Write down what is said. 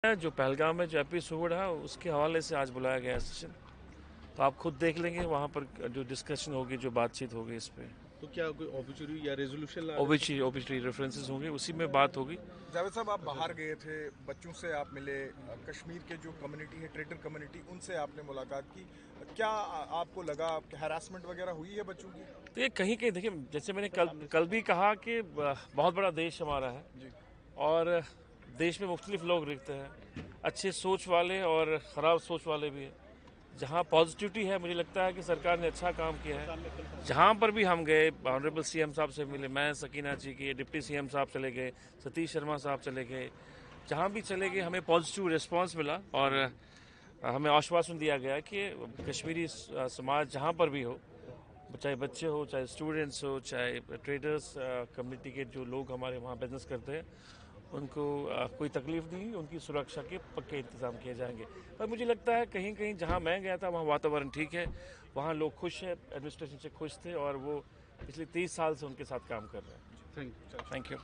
जो पहलगाम में जो एपिसोड है उसके हवाले से आज बुलाया गया है सेशन, तो आप खुद देख लेंगे वहाँ पर जो डिस्कशन होगी, जो बातचीत होगी इस पे। तो क्या कोई ऑब्ituary या रेजोल्यूशन ओबिचरी रेफरेंसेस होंगे, उसी में बात होगी। जावेद साहब, आप बाहर गए थे, बच्चों से आप मिले, कश्मीर के जो कम्युनिटी है, ट्रेडर कम्युनिटी, उनसे आपने मुलाकात की। क्या आपको लगा हैरासमेंट वगैरह हुई है बच्चों की? तो ये कहीं कहीं देखिए, जैसे मैंने कल भी कहा कि बहुत बड़ा देश हमारा है जी। और देश में मुख्तलिफ लोग रहते हैं, अच्छे सोच वाले और ख़राब सोच वाले भी हैं। जहाँ पॉजिटिविटी है, मुझे लगता है कि सरकार ने अच्छा काम किया है। जहाँ पर भी हम गए, ऑनरेबल सीएम साहब से मिले, मैं, सकीना जी की, डिप्टी सीएम साहब चले गए, सतीश शर्मा साहब चले गए, जहाँ भी चले गए हमें पॉजिटिव रिस्पांस मिला और हमें आश्वासन दिया गया कि कश्मीरी समाज जहाँ पर भी हो, चाहे बच्चे हो, चाहे स्टूडेंट्स हो, चाहे ट्रेडर्स कम्युनिटी के जो लोग हमारे वहाँ बिजनेस करते हैं, उनको कोई तकलीफ नहीं, उनकी सुरक्षा के पक्के इंतजाम किए जाएंगे। पर मुझे लगता है कहीं कहीं जहाँ मैं गया था वहाँ वातावरण ठीक है, वहाँ लोग खुश हैं, एडमिनिस्ट्रेशन से खुश थे और वो पिछले 30 साल से उनके साथ काम कर रहे हैं। Thank you. Thank you.